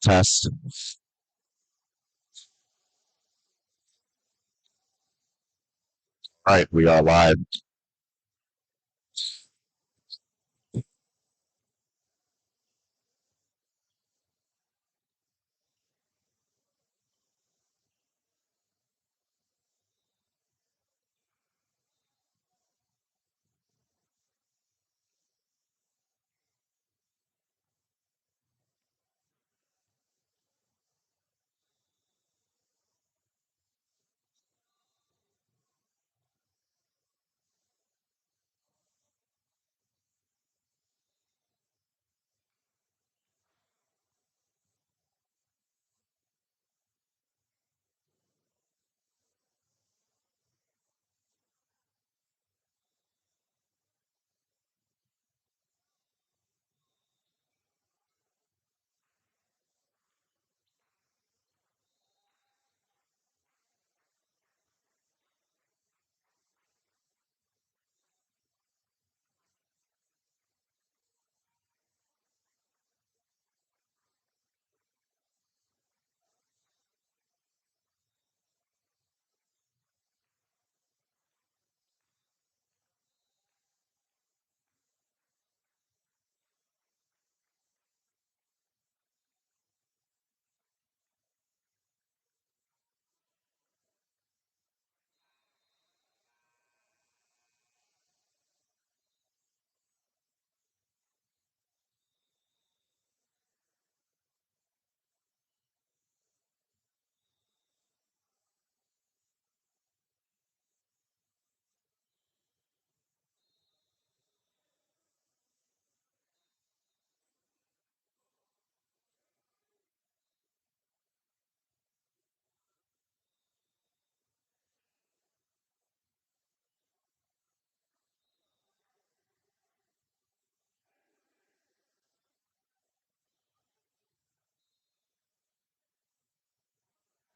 Test. All right, we are live.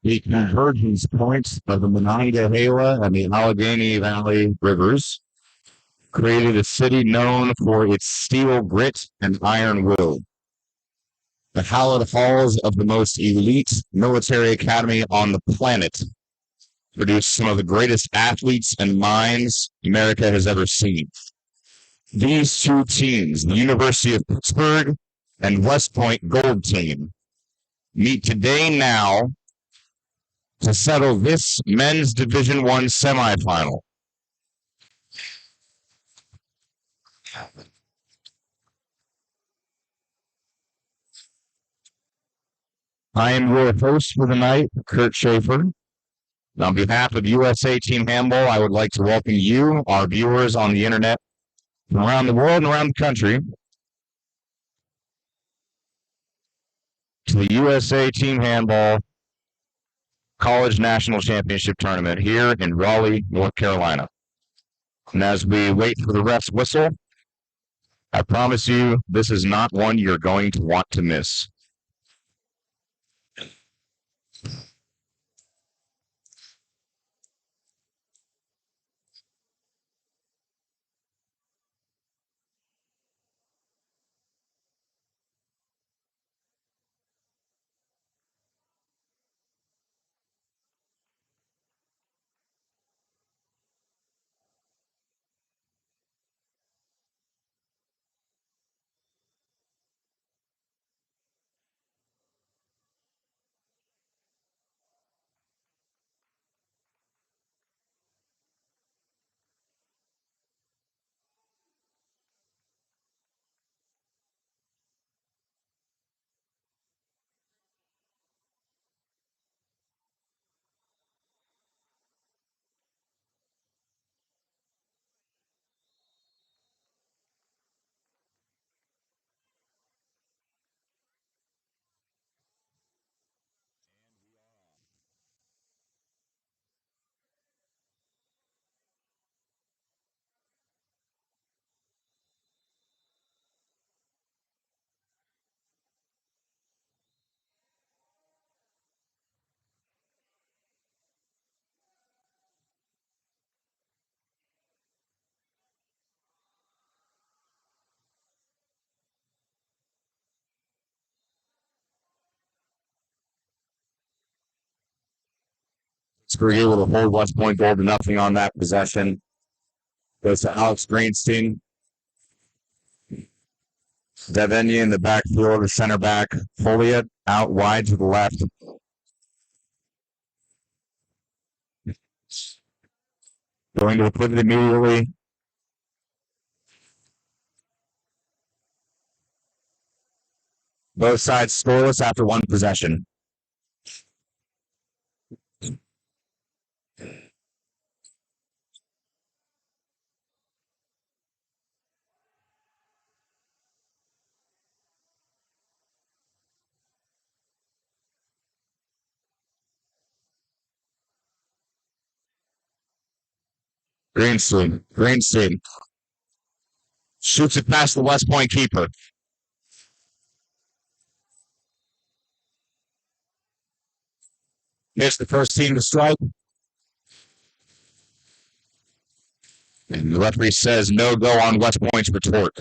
The convergence points of the Monongahela and the Allegheny Valley rivers created a city known for its steel grit and iron will. The hallowed halls of the most elite military academy on the planet produced some of the greatest athletes and minds America has ever seen. These two teams, the University of Pittsburgh and West Point Gold Team, meet today now to settle this men's Division I semifinal. I am your host for the night, Kurt Schaefer. On behalf of USA Team Handball, I would like to welcome you, our viewers on the internet, from around the world and around the country, to the USA Team Handball College National Championship Tournament here in Raleigh, North Carolina. And as we wait for the ref's whistle, I promise you this is not one you're going to want to miss. Pittsburgh able to hold West Point goal to nothing on that possession. Goes to Alex Greenstein. Devenya in the backfield, the center back. Folia out wide to the left. Going to the pivot immediately. Both sides scoreless after one possession. Greenstein shoots it past the West Point keeper. Here's the first team to strike. And the referee says no go on West Point's retort.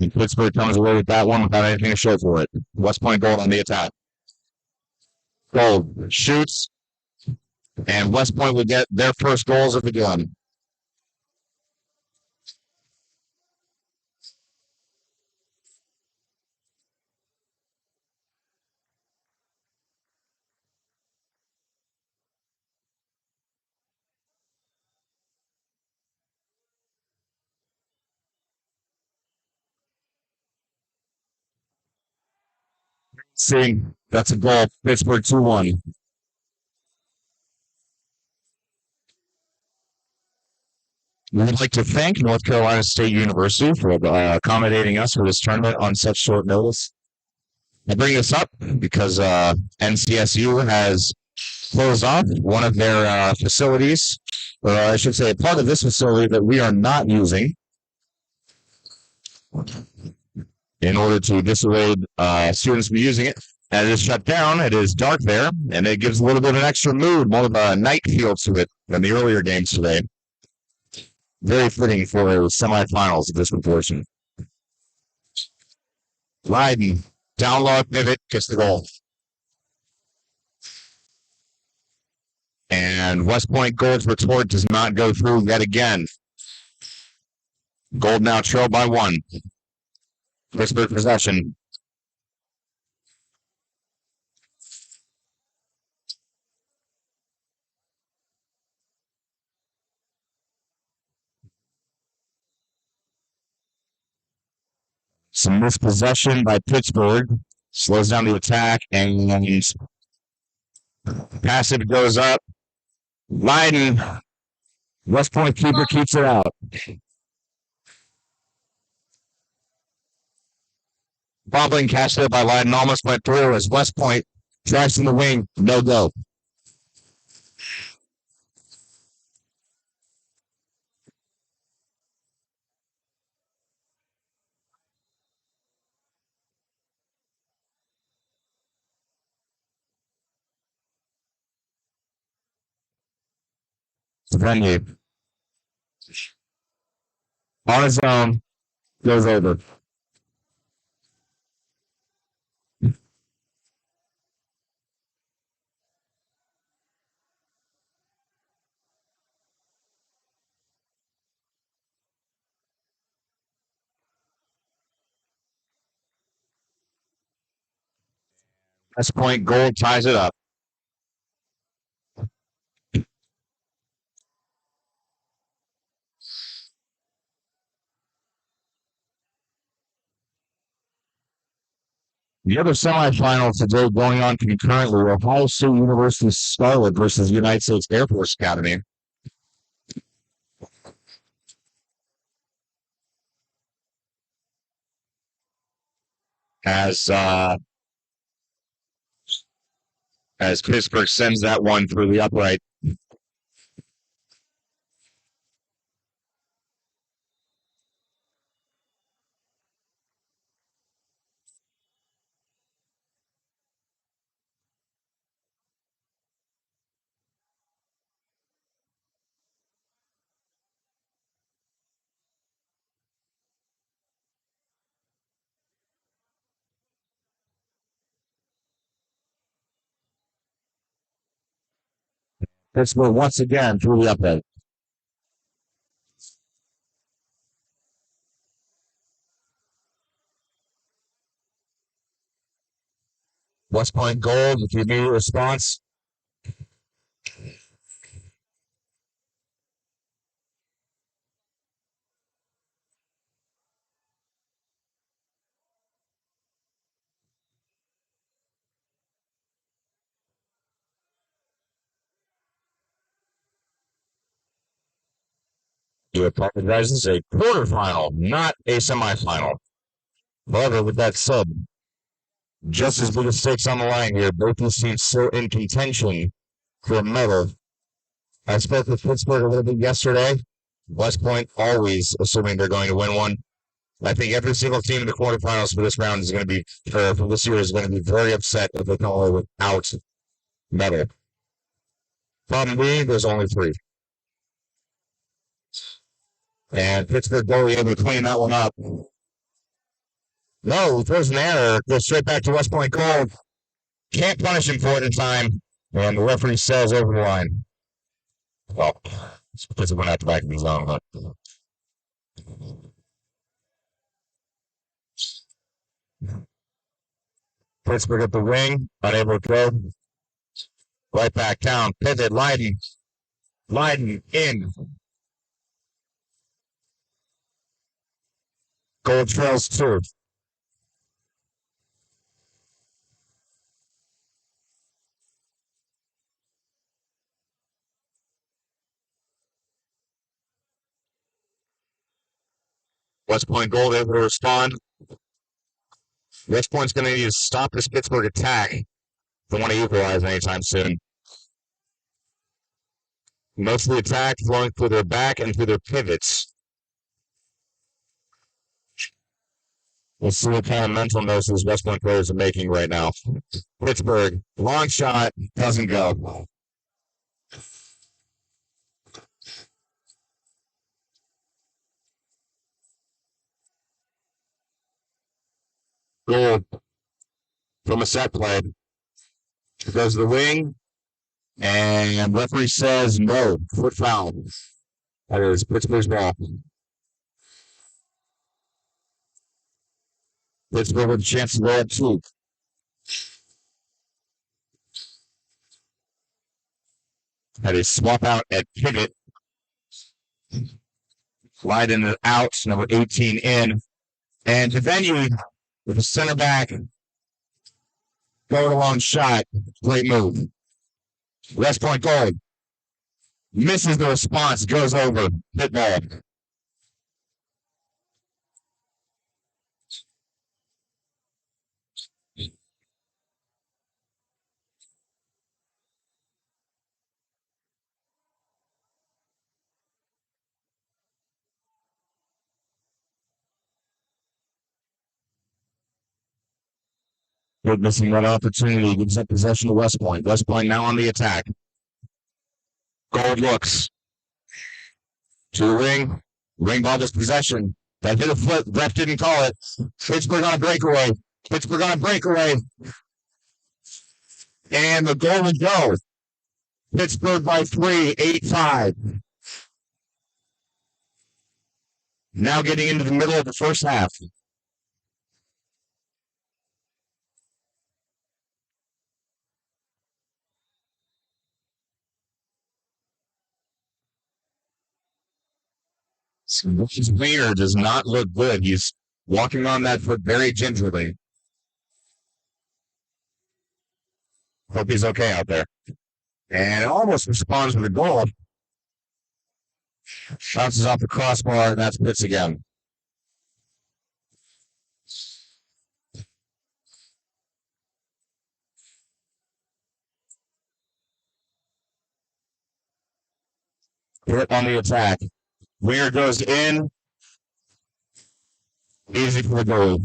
And Pittsburgh comes away with that one without anything to show for it. West Point goal on the attack. Gold shoots, and West Point would get their first goals of the gun. See, that's a goal. Pittsburgh 2-1. We'd like to thank North Carolina State University for accommodating us for this tournament on such short notice. I bring this up because NCSU has closed off one of their facilities, or I should say a part of this facility that we are not using in order to dissuade students from using it. And it is shut down. It is dark there, and it gives a little bit of an extra mood, more of a night feel to it than the earlier games today. Very fitting for semifinals of this proportion. Leiden, down low pivot, gets the goal. And West Point Gold's retort does not go through yet again. Gold now trailed by 1. Pittsburgh possession. Some mispossession by Pittsburgh. Slows down the attack, and passive goes up. Leiden. West Point keeper keeps it out. Bobbling catch there by Leiden almost went through as West Point tries from the wing. No go. Venue. On his own. Goes over. West Point goal ties it up. The other semifinal today going on concurrently, Ohio State University Scarlet versus United States Air Force Academy. as as Pittsburgh sends that one through the upright. Pittsburgh once again through the upright. West Point Gold with the immediate response. You apologize. This is a quarterfinal, not a semifinal. However, with that said, just as big a stakes on the line here. Both these teams still in contention for a medal. I spoke with Pittsburgh a little bit yesterday. West Point always assuming they're going to win one. I think every single team in the quarterfinals for this round is going to be, for this year, is going to be very upset if they come away without medal. Problem being, there's only three. And Pittsburgh goalie able to clean that one up. No, throws an error, goes straight back to West Point Gold. Can't punish him for it in time. And the referee says over the line. Well, it's because it went out the back of the zone, but Pittsburgh at the wing, unable to throw. Right back down. Pivot, Leiden in. Gold trails two. West Point Gold able to respond. West Point's going to need to stop this Pittsburgh attack. Don't want to equalize anytime soon. Most of the attack flowing through their back and through their pivots. We'll see what kind of mental notes these West Point players are making right now. Pittsburgh, long shot, doesn't go. Goal from a set play. Goes to the wing, and referee says no, foot foul. That is Pittsburgh's ball. Pittsburgh with a chance to go up two. Had a swap out at pivot. Leiden out, number 18 in. And the venue with the center back going along shot. Great move. West Point Gold. Misses the response, goes over. Hit ball. Good missing that opportunity. Gives up possession to West Point. West Point now on the attack. Gold looks to the ring. Ring ball this possession. That hit a flip. Ref didn't call it. Pittsburgh on a breakaway. Pittsburgh on a breakaway. And the goal would go. Pittsburgh by 3, 8-5. Now getting into the middle of the first half. His winger does not look good. He's walking on that foot very gingerly. Hope he's okay out there. And almost responds with a goal. Bounces off the crossbar, and that's Pitts again. Hit on the attack. Winger goes in. Easy for the goal.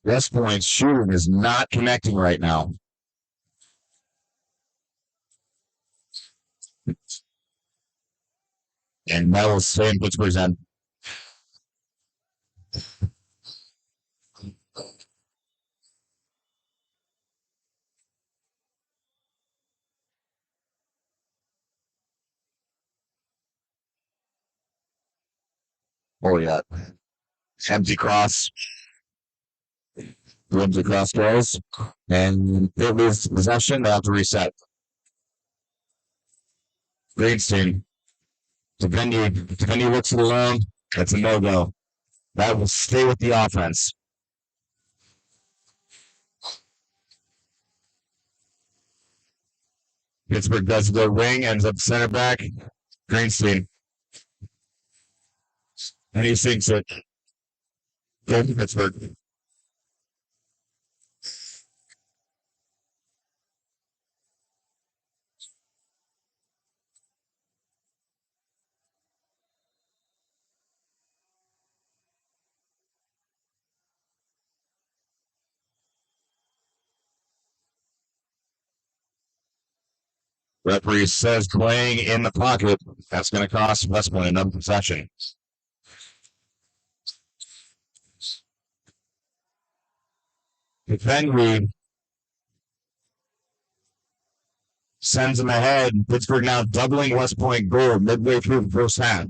West Point's shooting is not connecting right now. And that will stay in Pittsburgh's end. Oh, yeah. Empty cross. Empty cross goes. And they lose possession. They have to reset. Greenstein. Defending looks alone. That's a no-go. That will stay with the offense. Pittsburgh does the wing, ends up center back. Greenstein. And he sinks it. Go to Pittsburgh. Referee says playing in the pocket. That's going to cost West Point another possession. Henry sends him ahead. Pittsburgh now doubling West Point goal midway through the first half.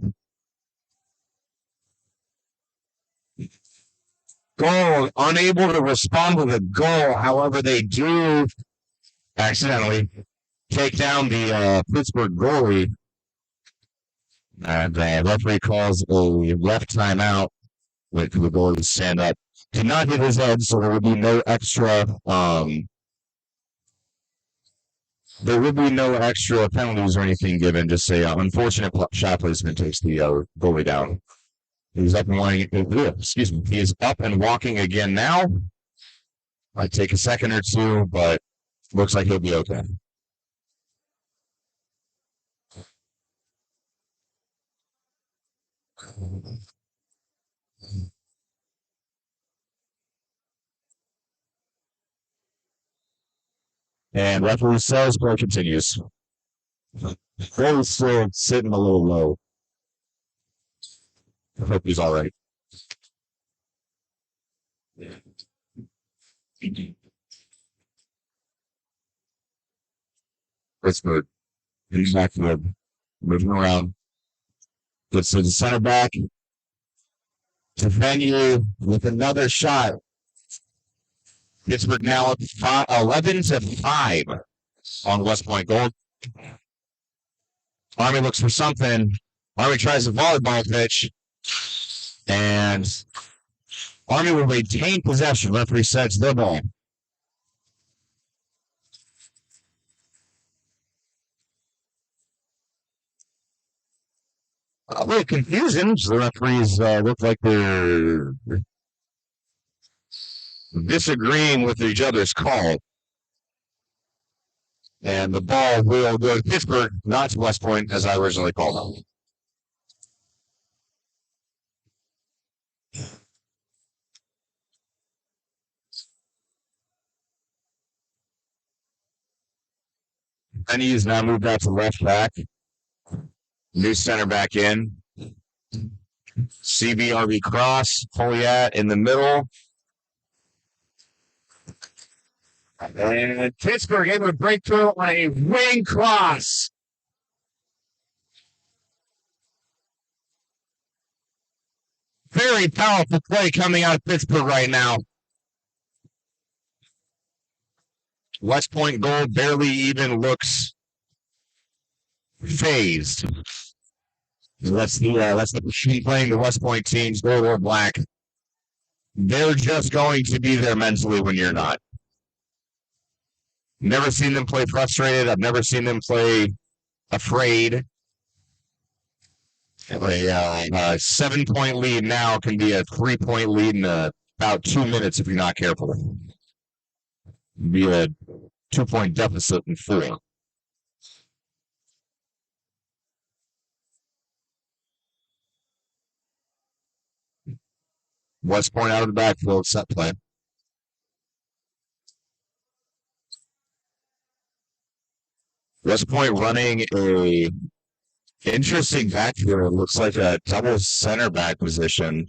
Goal, unable to respond to the goal. However, they do accidentally take down the Pittsburgh goalie. And the referee calls a left timeout with the goalie to stand up. Did not hit his head, so there would be no extra penalties or anything given. Just say unfortunate shot placement takes the goalie down. He's up and walking. Excuse me. He is up and walking again now. Might take a second or two, but looks like he'll be okay. And referee says play continues. Goalie's still sitting a little low. I hope he's all right. Let's move. He's back to the moving around. Gets to the center back. To venue with another shot. Pittsburgh now up 11-5 on West Point goal. Army looks for something. Army tries a volleyball pitch. And Army will retain possession. Referee sets the ball. A little confusion. The referees look like they're disagreeing with each other's call. And the ball will go to Pittsburgh, not to West Point, as I originally called them. And he's now moved out to left back. New center back in. CBRB cross. Poliat in the middle. And Pittsburgh able to break through on a wing cross. Very powerful play coming out of Pittsburgh right now. West Point goal barely even looks phased. That's the machine playing the West Point teams, gold or black. They're just going to be there mentally when you're not. Never seen them play frustrated. I've never seen them play afraid. A 7-point lead now can be a 3-point lead in about 2 minutes if you're not careful. Be a 2-point deficit in 4. West Point out of the backfield, set play. West Point running a interesting backfield. Looks like a double center back position.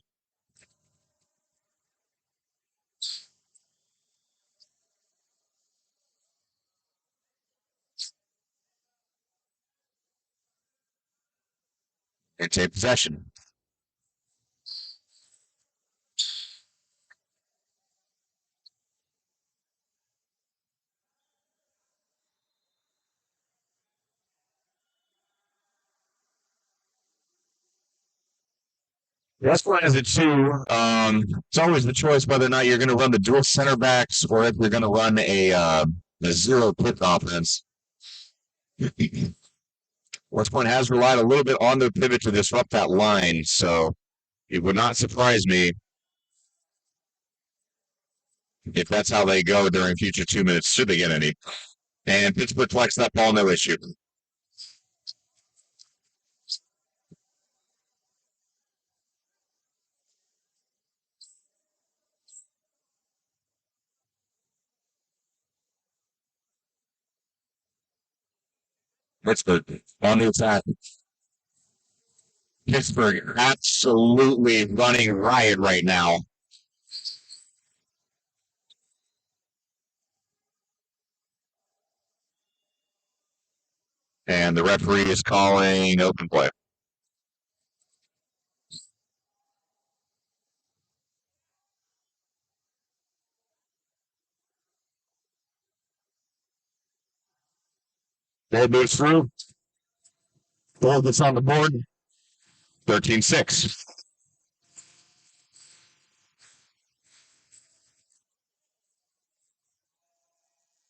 And take possession. West Point has a 2. It's always the choice whether or not you're going to run the dual center backs or if you're going to run a zero pick offense. West Point has relied a little bit on the pivot to disrupt that line, so it would not surprise me if that's how they go during future 2 minutes, should they get any. And Pittsburgh collects that ball, no issue. Pittsburgh on the attack. Pittsburgh absolutely running riot right now. And the referee is calling open play. Ball moves through. Ball gets on the board. 13-6.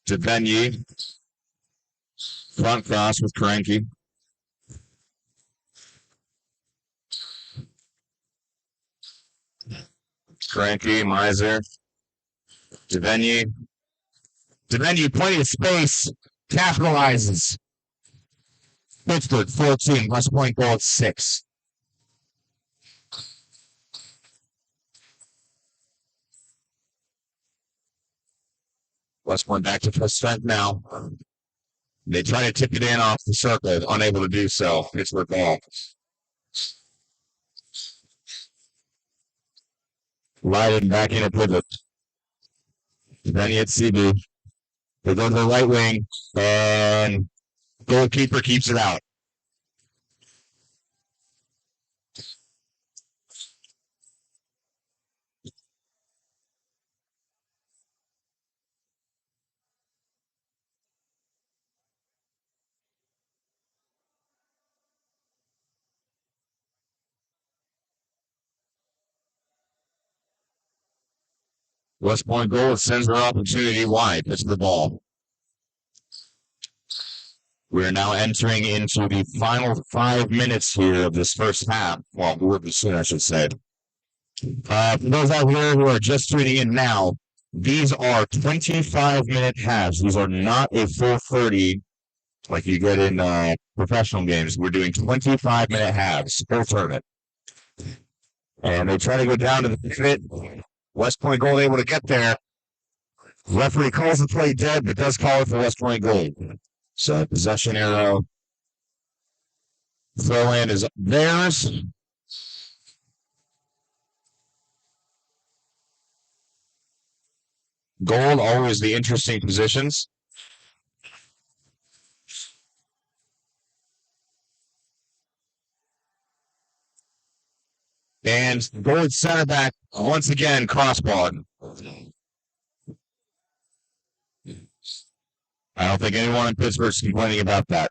To Benye. Front cross with Cranky. Cranky, Miser. Devenue. Devenue, plenty of space. Capitalizes. Pittsburgh, 14. West Point goal at 6. West Point back to full strength now. They try to tip it in off the circle, unable to do so. Pittsburgh ball. Leiden back in a pivot. Devenue at CB. They go to the right wing, and goalkeeper keeps it out. West Point goal sends their opportunity wide. It's the ball. We're now entering into the final 5 minutes here of this first half. Well, we're soon, I should say. For those out here who are just tuning in now, these are 25-minute halves. These are not a full 30 like you get in professional games. We're doing 25-minute halves, full tournament. And they try to go down to the pivot. West Point goal able to get there. Referee calls the play dead, but does call it for West Point goal. So possession arrow. Throw in is theirs. Gold, always the interesting positions. And gold center back, once again, crossbar. I don't think anyone in Pittsburgh is complaining about that.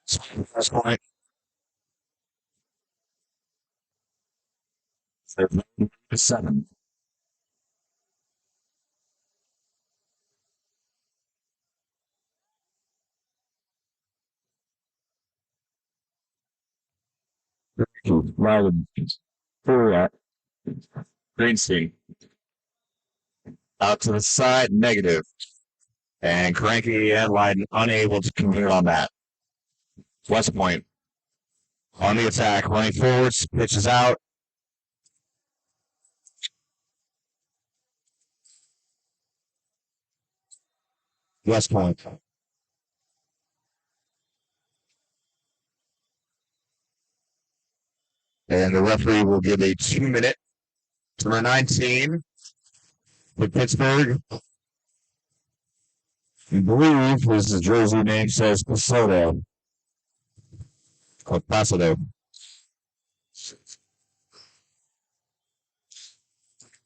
First point. 7. Loud. Greenstein. Out to the side, negative. And Cranky and Leiden unable to convert on that. West Point on the attack, running forwards, pitches out. West Point. And the referee will give a 2-minute. Number 19 for Pittsburgh. I believe his jersey name says Pasoto. Or Pasoto.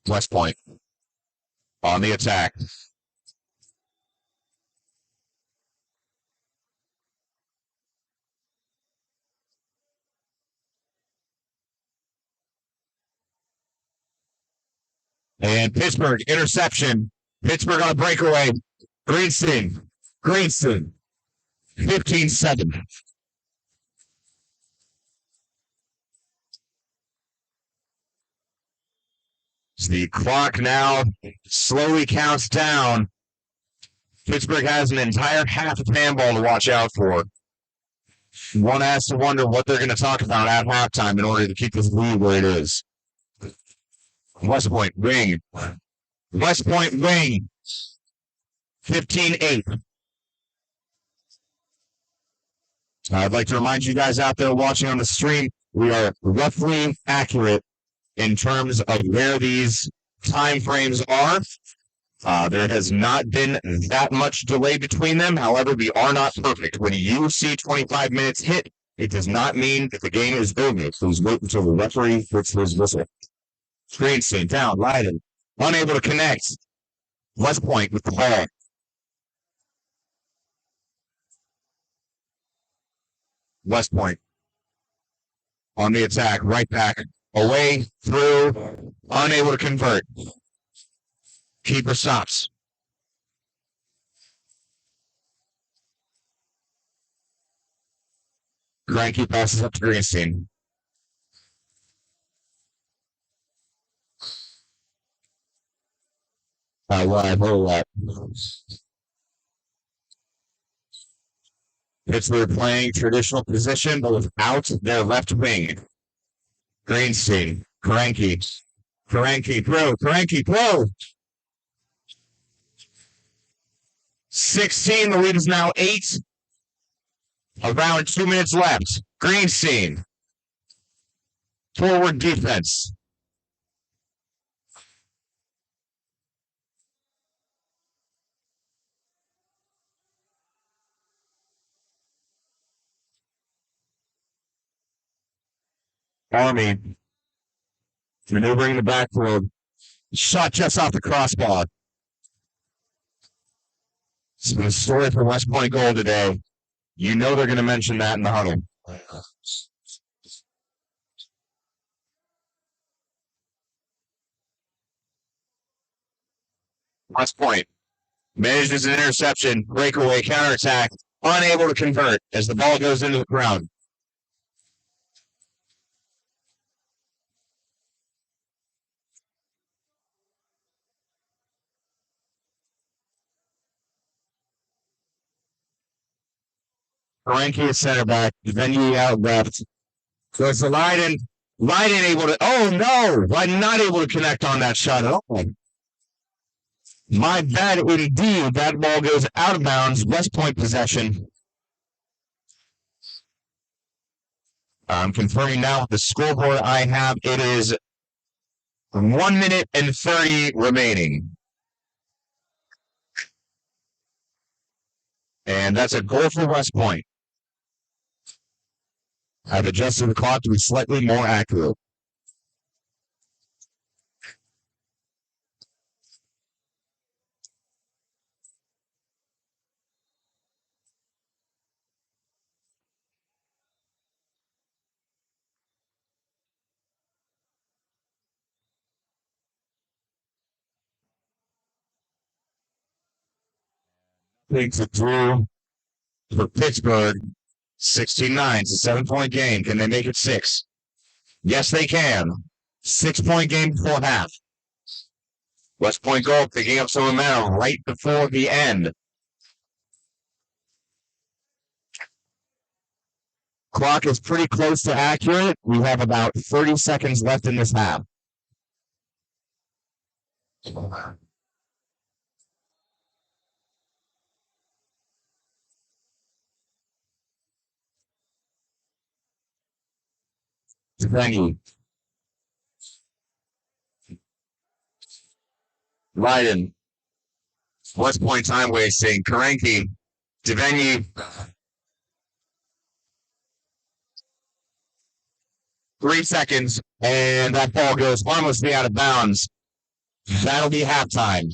West Point on the attack. And Pittsburgh interception. Pittsburgh on a breakaway. Greenstein. 15-7. So the clock now slowly counts down. Pittsburgh has an entire half of handball to watch out for. One has to wonder what they're going to talk about at halftime in order to keep this lead where it is. West Point wing. West Point wing. 15-8. I'd like to remind you guys out there watching on the stream, we are roughly accurate in terms of where these time frames are. There has not been that much delay between them. However, we are not perfect. When you see 25 minutes hit, it does not mean that the game is over. Please wait until the referee puts his whistle. Greenstein down, Leiden, unable to connect. West Point with the ball. West Point on the attack, right back, away, through, unable to convert. Keeper stops. Cranky passes up to Greenstein. Pittsburgh playing traditional position, but without their left wing. Greenstein, Cranky through. 16, the lead is now 8. Around 2 minutes left. Greenstein. Forward defense. Army maneuvering the backfield. Shot just off the crossbar. It's been a story for West Point goal today. You know they're going to mention that in the huddle. West Point manages an interception, breakaway, counterattack, unable to convert as the ball goes into the ground. Frankie is center back, Venue out left. Goes to Leiden. Leiden able to, oh no, Leiden not able to connect on that shot at all. My bad indeed. That ball goes out of bounds. West Point possession. I'm confirming now with the scoreboard I have. It is 1 minute and 30 remaining. And that's a goal for West Point. I've adjusted the clock to be slightly more accurate. thing to do for Pittsburgh. 16-9. It's a 7-point game. Can they make it 6? Yes, they can. 6-point game before half. West Point Gold picking up some momentum right before the end. Clock is pretty close to accurate. We have about 30 seconds left in this half. Devaney. Ryden. West Point time wasting. Karenki. Devaney. 3 seconds, and that ball goes harmlessly out of bounds. That'll be halftime.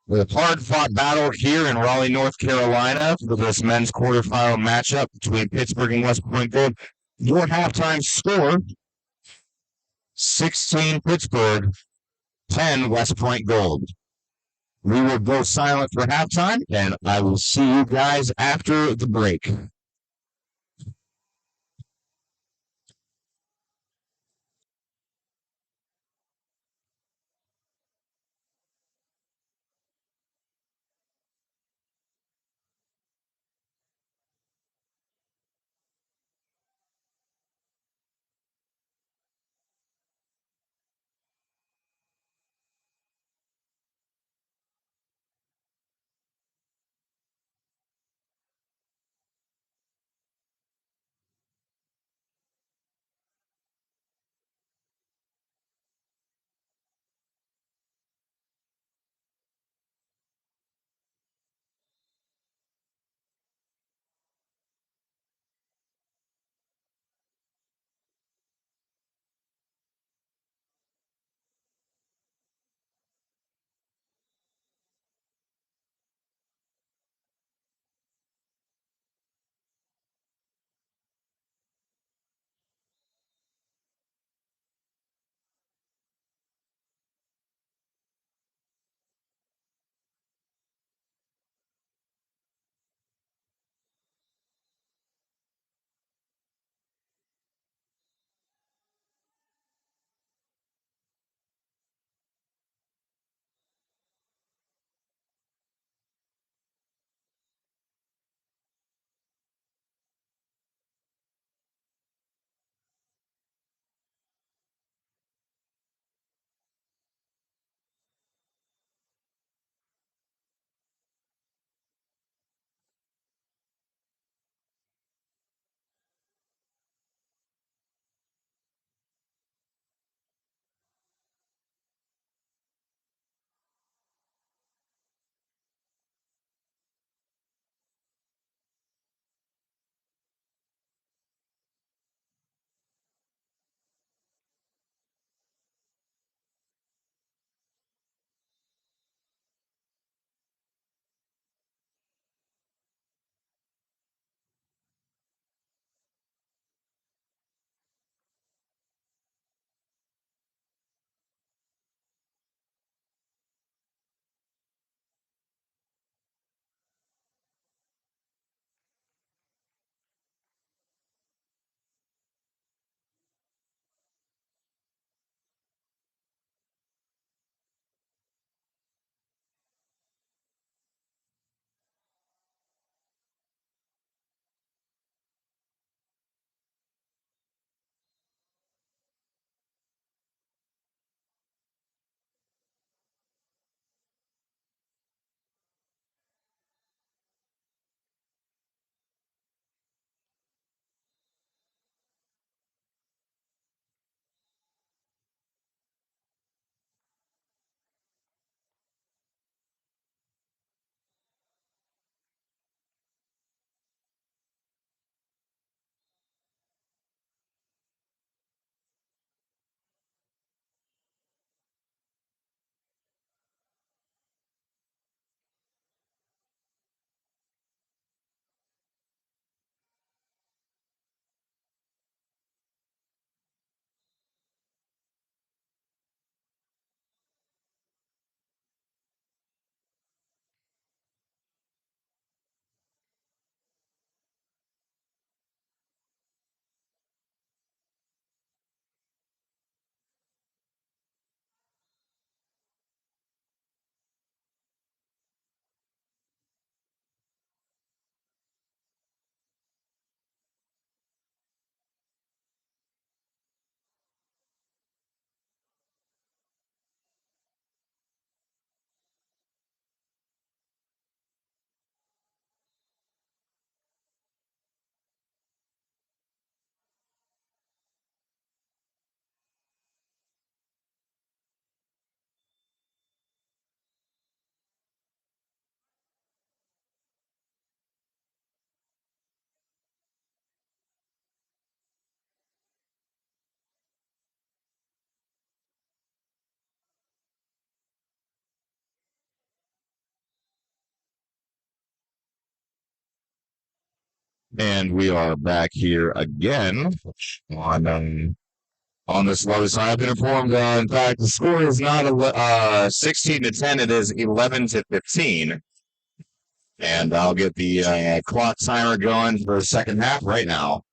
With a hard-fought battle here in Raleigh, North Carolina for this men's quarterfinal matchup between Pittsburgh and West Point Gold. Your halftime score, 16 Pittsburgh, 10 West Point Gold. We will go silent for halftime, and I will see you guys after the break. And we are back here again on this low side. I've been informed, in fact, the score is not 16 to 10, it is 11 to 15. And I'll get the clock timer going for the second half right now.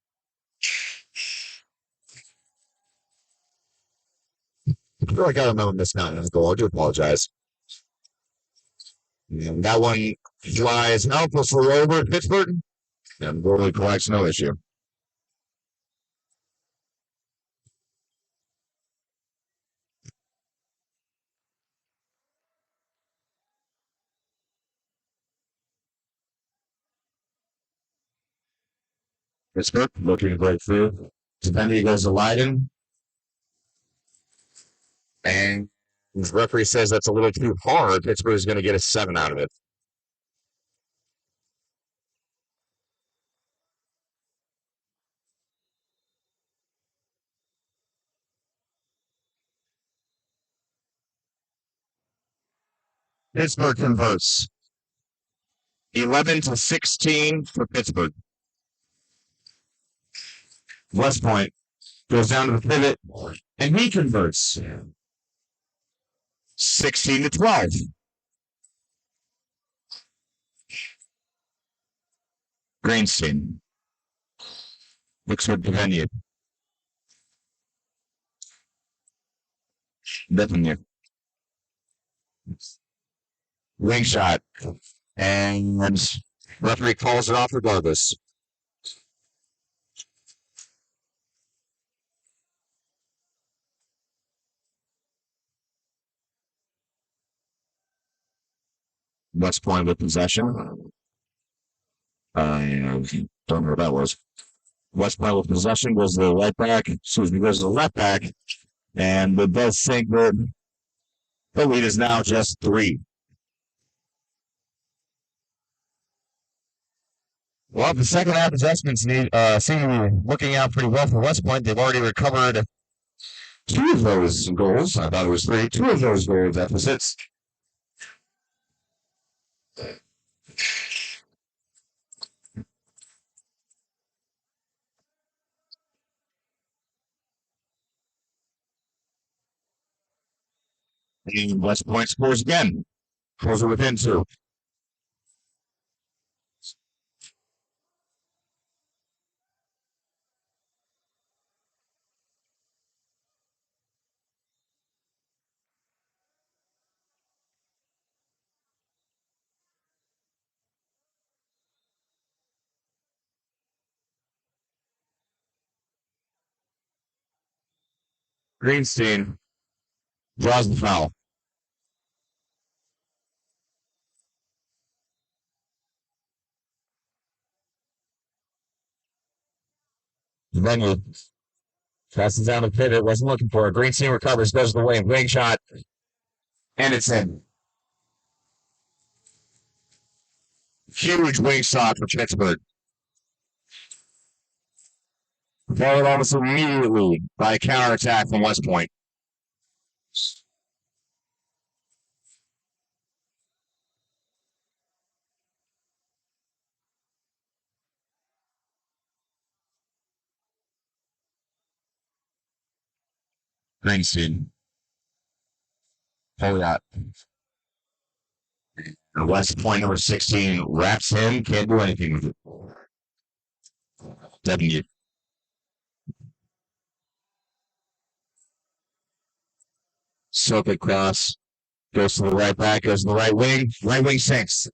I feel like I don't know this not a goal. I do apologize. And that one flies alpha for over Pittsburgh. And goalie collects, no issue. Pittsburgh looking to break through. Dependy goes to Leiden. And the referee says that's a little too hard. Pittsburgh is going to get a 7 out of it. Pittsburgh converts. 11 to 16 for Pittsburgh. West Point goes down to the pivot, and he converts. 16 to 12. Greenstein looks for the venue. Definitely. Wing shot. And referee calls it off regardless. West Point with possession. I don't know what that was. West Point with possession goes to the right back. Excuse me, goes to the left back. And we both think that the lead is now just 3. Well, the second half adjustments seem to be looking out pretty well for West Point. They've already recovered 2 of those goals. I thought it was 3. 2 of those goal deficits. And West Point scores again. Close it within 2. Greenstein draws the foul. Venue passes down the pivot. Wasn't looking for it. Greenstein recovers, goes the way, wing shot, and it's in. Huge wing shot for Pittsburgh. Followed almost immediately by a counterattack from West Point. Greenstein. Hold that. West Point number 16 wraps in, can't do anything with it. W. Soap cross. Goes to the right back, goes to the right wing. Right wing sinks.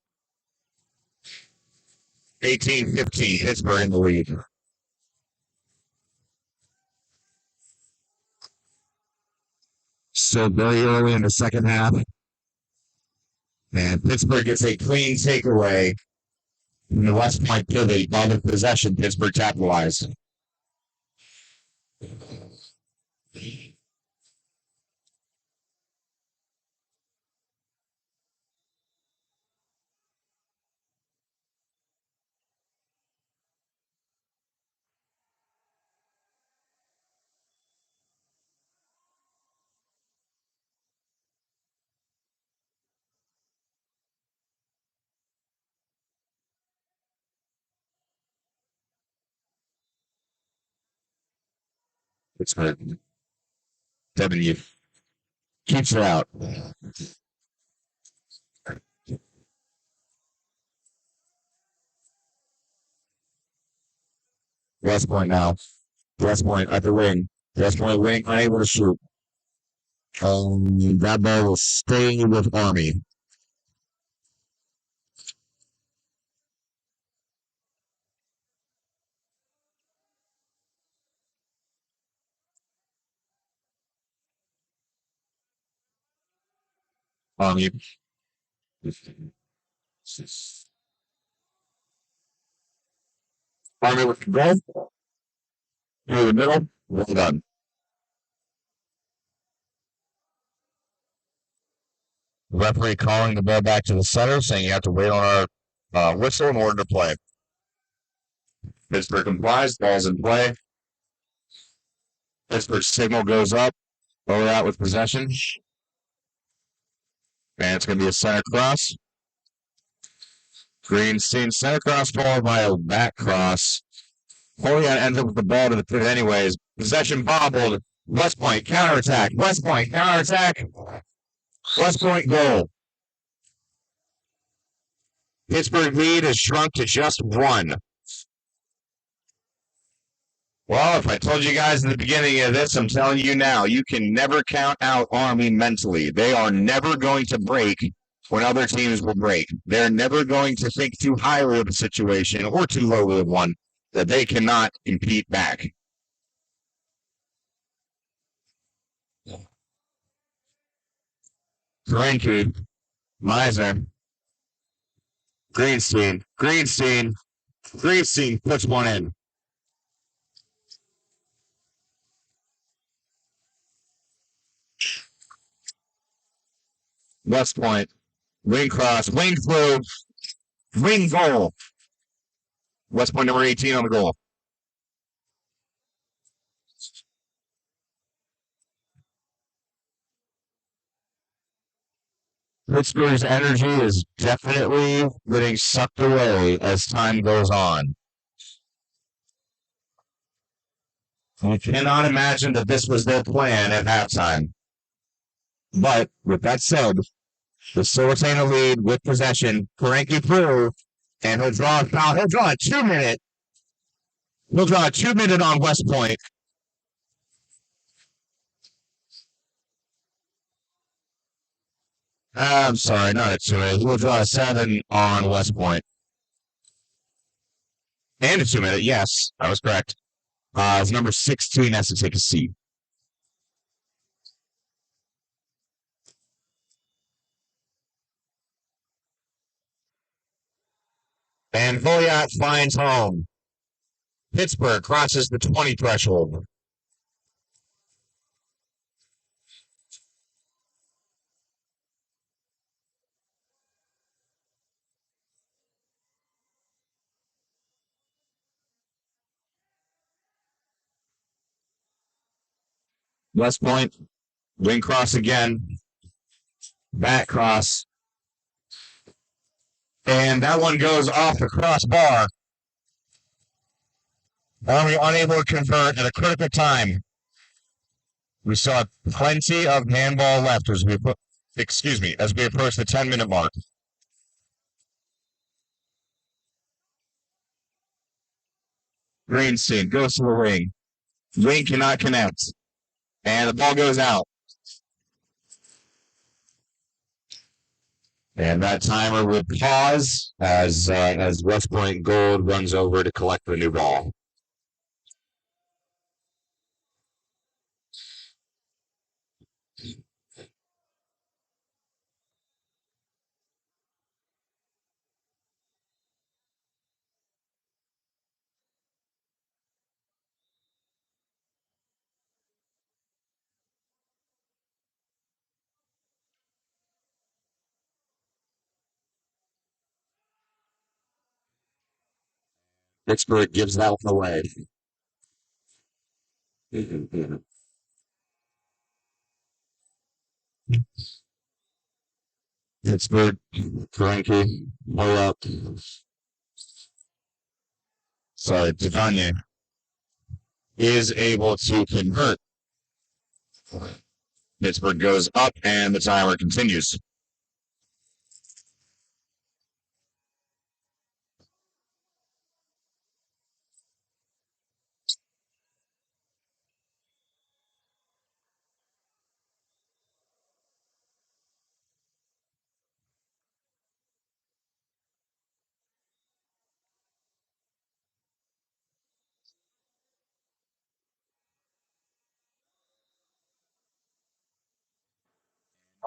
18-15, Pittsburgh in the lead. So very early in the second half. And Pittsburgh gets a clean takeaway. In the West Point pivot, on the possession, Pittsburgh capitalized. It's good. W. Keeps it out. West Point now. West Point at the wing. West Point wing, unable to shoot. That ball will stay with Army. Army. Army with the goal. Through the middle. Well done. The referee calling the ball back to the center, saying you have to wait on our whistle in order to play. Pittsburgh complies. Ball's in play. Pittsburgh signal goes up. Over out with possession. And it's going to be a center cross. Greenstein center cross followed by a back cross. Polian ends up with the ball to the pit anyways. Possession bobbled. West Point counterattack. West Point counterattack. West Point goal. Pittsburgh lead has shrunk to just one. Well, if I told you guys in the beginning of this, I'm telling you now, you can never count out Army mentally. They are never going to break when other teams will break. They're never going to think too highly of a situation or too lowly of one that they cannot compete back. Frankie, Meisner, Greenstein puts one in. West Point, wing cross, wing through, wing goal. West Point number 18 on the goal. Pittsburgh's energy is definitely getting sucked away as time goes on. I cannot imagine that this was their plan at halftime. But with that said, the Sultana lead with possession. Karanki through, and he'll draw a foul. He'll draw a 2-minute. He'll draw a 2-minute on West Point. I'm sorry, not a 2-minute. He'll draw a 7 on West Point. And a 2-minute, yes, I was correct. His number 16 has to take a seat. And Voyat finds home. Pittsburgh crosses the 20 threshold. West Point, wing cross again. Back cross. And that one goes off the crossbar. Army unable to convert at a critical time. We saw plenty of handball left as we approach the 10-minute mark. Greenstein goes to the wing. Wing cannot connect. And the ball goes out. And that timer will pause as West Point Gold runs over to collect the new ball. Pittsburgh gives that one away. Pittsburgh, Frankie, pull up. Sorry, Devanye. is able to convert. Pittsburgh goes up and the timer continues.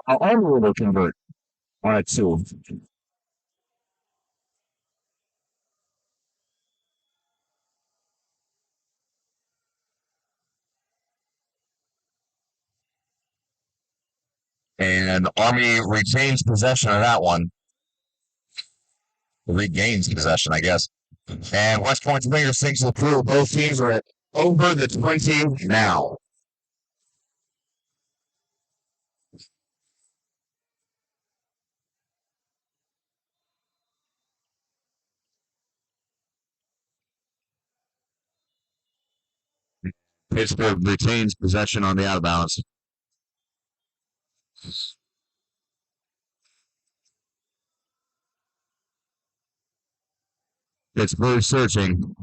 Army will convert on a 2. And Army retains possession of that one. Regains possession, I guess. And West Point's winger sinks the through. Both teams are at over the 20 now. Pittsburgh retains possession on the out of bounds. Pittsburgh searching.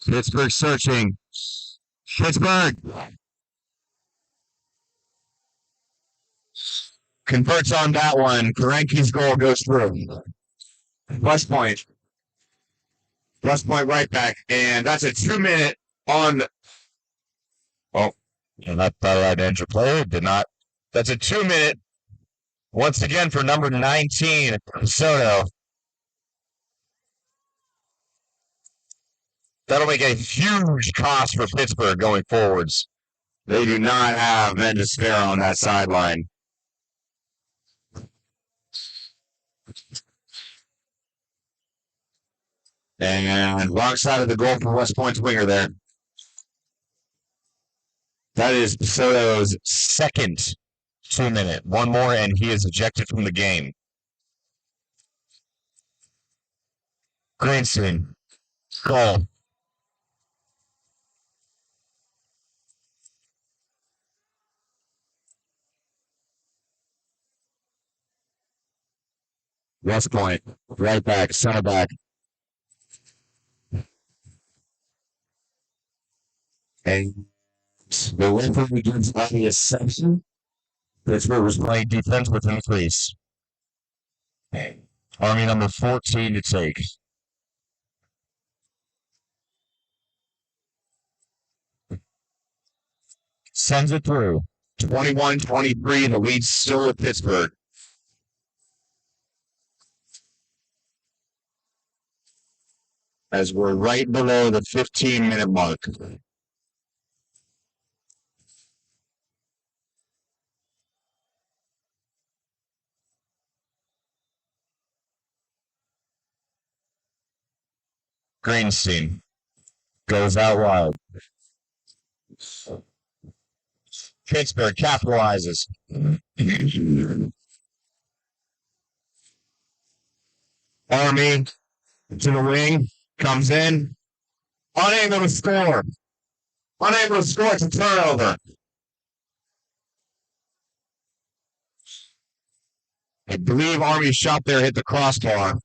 Pittsburgh searching. Pittsburgh converts on that one. Karenke's goal goes through. West Point. West Point right back. And that's a 2-minute on. Oh, and that thought I'd player. Did not. That's a 2-minute. Once again for number 19, Soto. That'll make a huge cost for Pittsburgh going forwards. They do not have men to spare on that sideline. And wrong side of the goal for West Point's winger there. That is Soto's second 2-minute. One more and he is ejected from the game. Greenstein. Goal. West Point. Right back. Center back. And the win begins on the ascension. Pittsburgh was playing defense with an increase. Army number 14 to take. Sends it through. 21-23. The lead's still with Pittsburgh. As we're right below the 15-minute mark. Greenstein goes out wide. Pittsburgh capitalizes. Army to the wing, comes in, unable to score. Unable to score, it's a turnover. I believe Army's shot there hit the crossbar.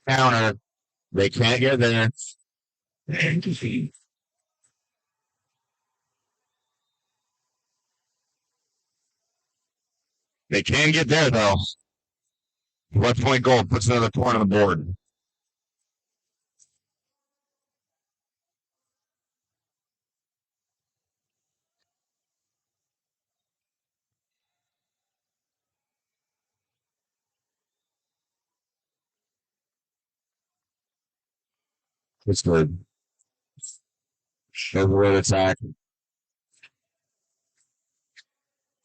Counter. They can't get there. They can get there though. West Point goal puts another point on the board. Pittsburgh. Overrated attack.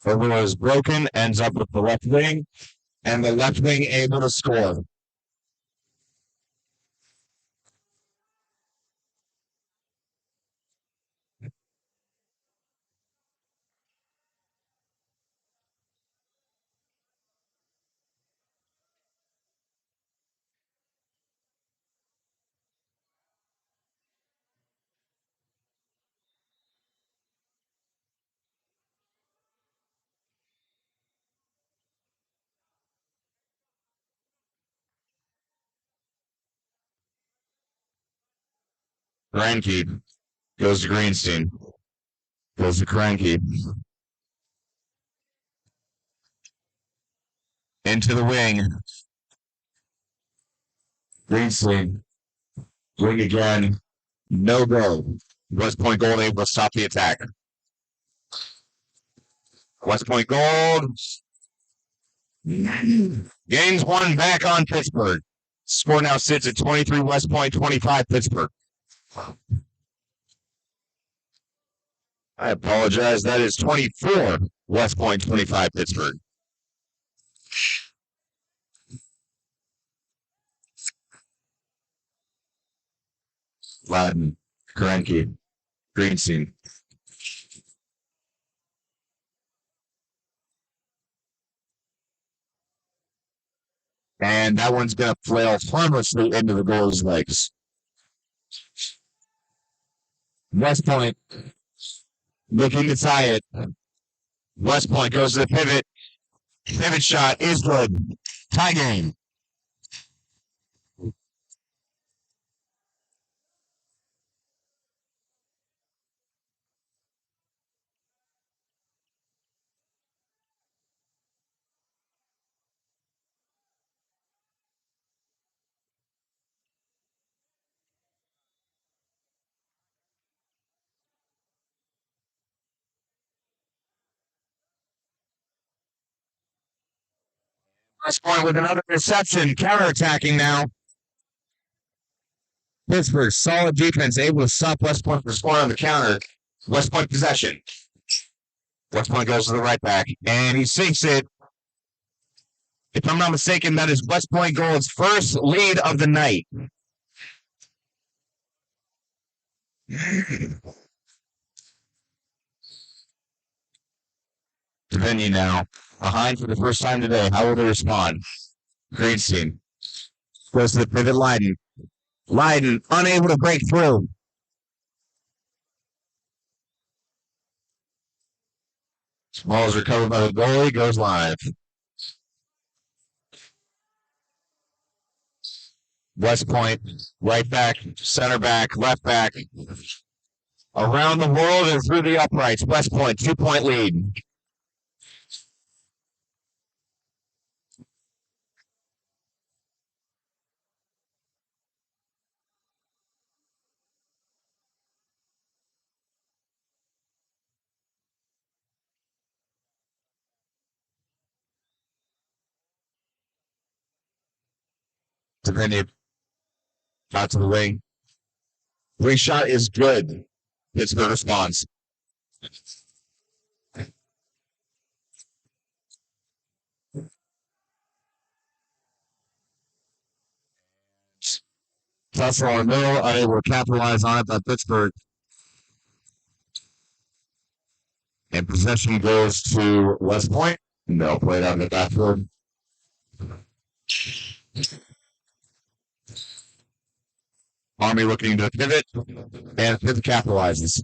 Over is broken, ends up with the left wing, and the left wing able to score. Cranky goes to Greenstein. Goes to Cranky. Into the wing. Greenstein. Wing again. No go. West Point Gold able to stop the attack. West Point Gold gains one back on Pittsburgh. Score now sits at 23 West Point, 25 Pittsburgh. I apologize. That is 24 West Point, 25 Pittsburgh. Latin, Cranky, Greenstein. And that one's going to flail harmlessly into the goalie's legs. West Point looking to tie it. West Point goes to the pivot. Pivot shot is good. Tie game. West Point with another reception, counterattacking now. Pittsburgh, solid defense, able to stop West Point from scoring on the counter. West Point possession. West Point goes to the right back, and he sinks it. If I'm not mistaken, that is West Point Gold's first lead of the night. Venue now, behind for the first time today. How will they respond? Greenstein goes to the pivot. Leiden unable to break through. Ball is recovered by the goalie, goes live. West Point, right back, center back, left back. Around the world and through the uprights. West Point, 2-point lead. Defended. Out to the wing. Wing shot is good. Pittsburgh response. Tussle on the middle, unable to capitalize on it by Pittsburgh. And possession goes to West Point. No, played out in the backfield. Army looking to pivot, and pivot capitalizes.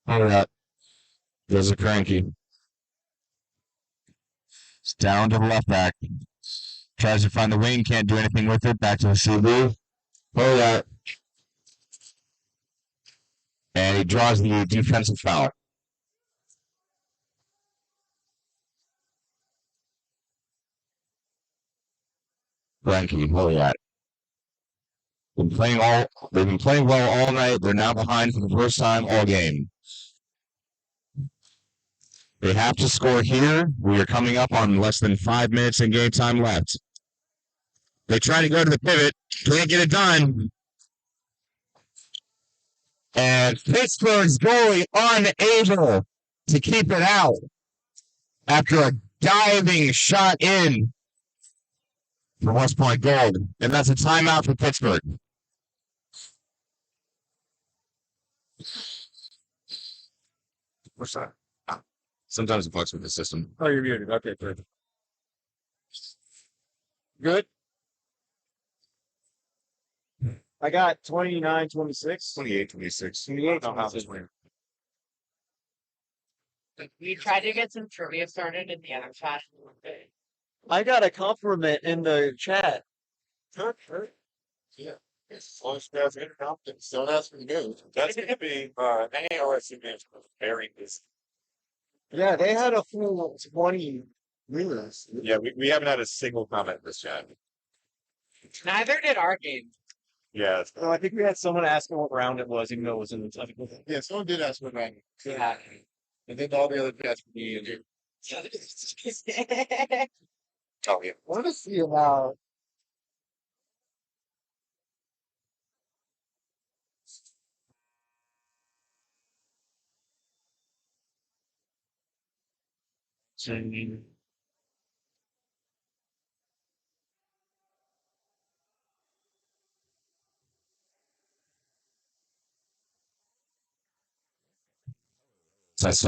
All right. There's a Cranky. It's down to the left back. Tries to find the wing, can't do anything with it. Back to the CB. Oh, yeah. And he draws the defensive foul. Cranky, oh yeah. They've been playing well all night. They're now behind for the first time all game. They have to score here. We are coming up on less than 5 minutes in game time left. They try to go to the pivot, can't get it done. And Pittsburgh's goalie unable to keep it out after a diving shot in for West Point Gold. And that's a timeout for Pittsburgh. What's that? Sometimes it fucks with the system. Oh, you're muted. Okay, good. Good. I got 29, 26. 28, 26. 28, No, 26. We tried to get some trivia started in the other chat. I got a compliment in the chat. Sure. Yeah. As long as you guys get confidence, don't ask me to go. That's going to be, AOSU games very busy. Yeah, they had a full 20 minutes. Yeah, we haven't had a single comment in this chat. Neither did our game. Yeah. Oh, I think we had someone asking what round it was, even though it was in the technical. Yeah, someone did ask what round. Yeah. And then all the other chats would be in tell you. I want to see about. Test.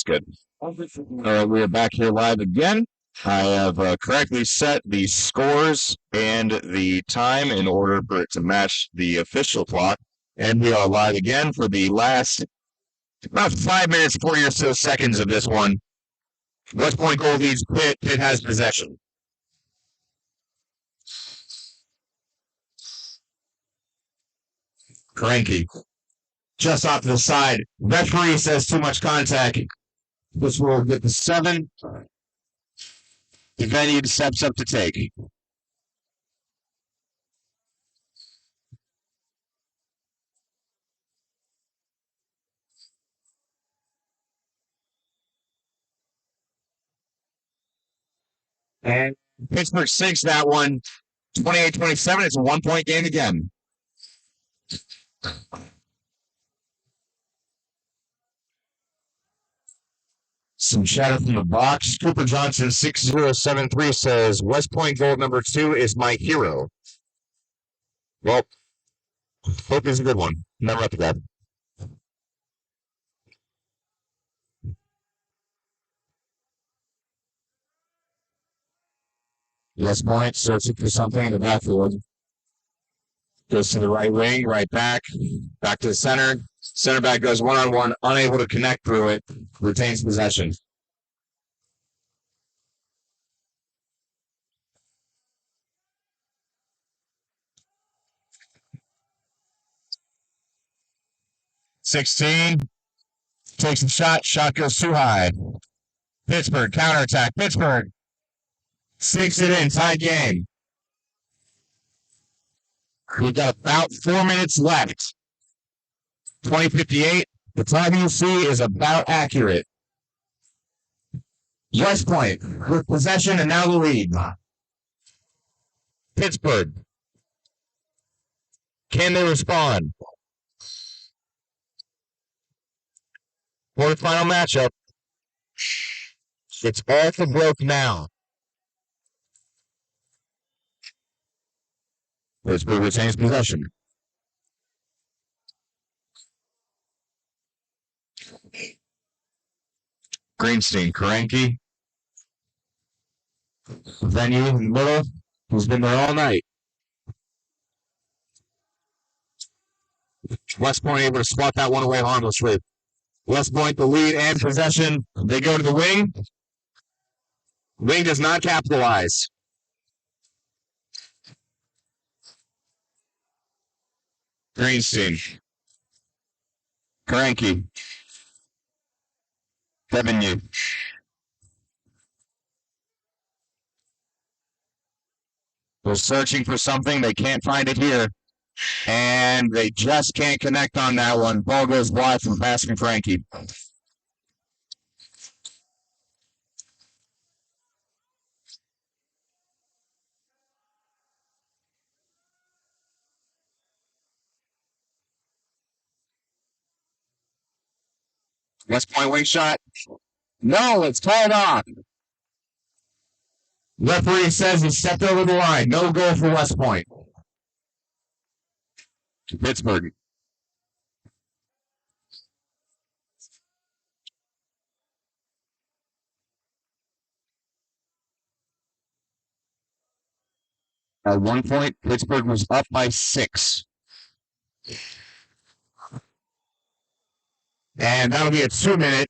Good. All right, we are back here live again. I have correctly set the scores and the time in order for it to match the official clock. And we are live again for the last about 5 minutes, 40 or so seconds of this one. West Point Gold leads Pitt. Pitt has possession. Cranky. Just off to the side. Referee says too much contact. This will get the 7. The venue steps up to take. And Pittsburgh sinks that one. 28-27. It's a 1-point game again. Some chatter from the box. Cooper Johnson 6073 says West Point Gold number 2 is my hero. Well, hope is a good one. Never up to that. West Point searching for something in the backfield. Goes to the right wing, right back to the center. Center back goes one-on-one, unable to connect through it, retains possession. (16) takes a shot. Shot goes too high. Pittsburgh counterattack. Pittsburgh sinks it in. Tied game. We've got about 4 minutes left. 20:58. The time you see is about accurate. West Point with possession and now the lead. Pittsburgh. Can they respond? Quarterfinal matchup. It's all for broke now. Pittsburgh retains possession. Greenstein, Karanke. Venue in the middle. He's been there all night. West Point able to spot that one away harmlessly. West Point the lead and possession. They go to the wing. Wing does not capitalize. Greenstein. Karanke. Venue. They're searching for something. They can't find it here. And they just can't connect on that one. Ball goes wide from passing Frankie. West Point wing shot. No, it's called off. Referee says he stepped over the line. No goal for West Point. Pittsburgh. At one point, Pittsburgh was up by 6. And that'll be a 2-minute.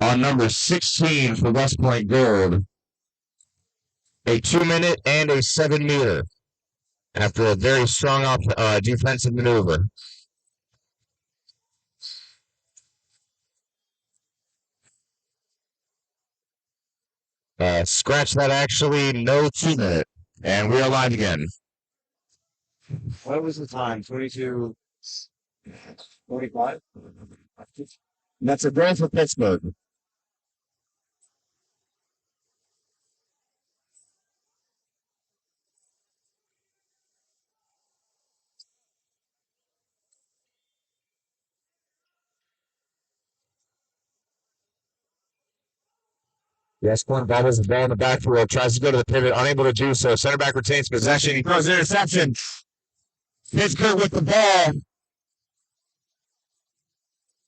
On number 16 for West Point Gold. A 2-minute and a 7-meter. After a very strong defensive maneuver. Scratch that actually, no 2-minute. And we are live again. What was the time? 22:45? That's a goal for Pittsburgh. Yes, Point bobbles the ball in the backfield, tries to go to the pivot, unable to do so. Center back retains possession. He throws an interception. Pittsburgh with the ball.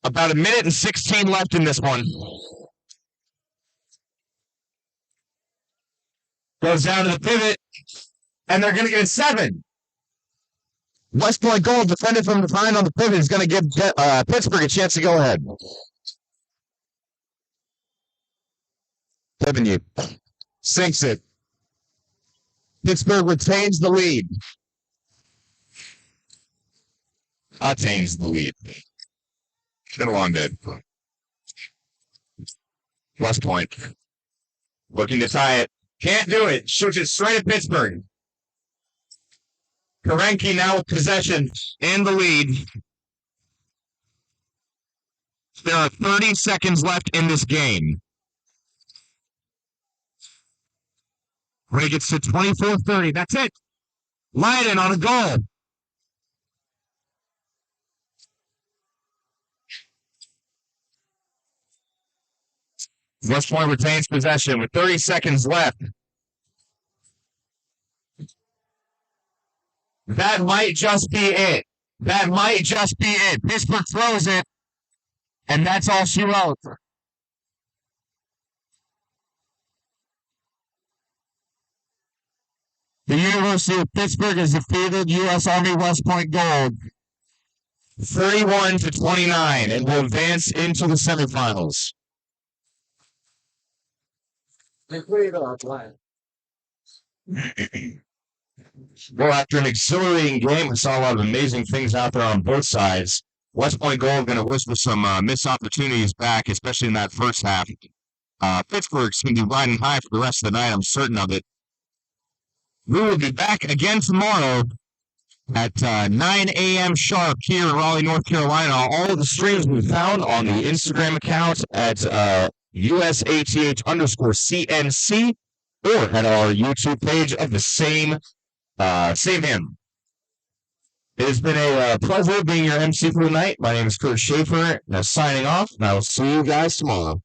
About 1 minute and 16 left in this one. Goes down to the pivot, and they're going to get a 7. West Point Gold defended from behind on the pivot is going to give Pittsburgh a chance to go ahead. Pivenue sinks it. Pittsburgh retains the lead. Attains the lead. Been a long day. West Point looking to tie it. Can't do it. Shoots it straight at Pittsburgh. Karenke now with possession and the lead. There are 30 seconds left in this game. When it gets to 24:30, that's it. Leiden on a goal. West Point retains possession with 30 seconds left. That might just be it. That might just be it. Pittsburgh throws it, and that's all she wrote. The University of Pittsburgh has defeated U.S. Army West Point Gold 31-29 and will advance into the semifinals. Well, after an exhilarating game, we saw a lot of amazing things out there on both sides. West Point Gold going to wish for some missed opportunities back, especially in that first half. Pittsburgh's going to be riding high for the rest of the night. I'm certain of it. We will be back again tomorrow at 9 a.m. sharp here in Raleigh, North Carolina. All of the streams will be found on the Instagram account at USATH_CNC or at our YouTube page of the same name. It has been a pleasure being your MC for the night. My name is Kurt Schaefer, signing off, and I will see you guys tomorrow.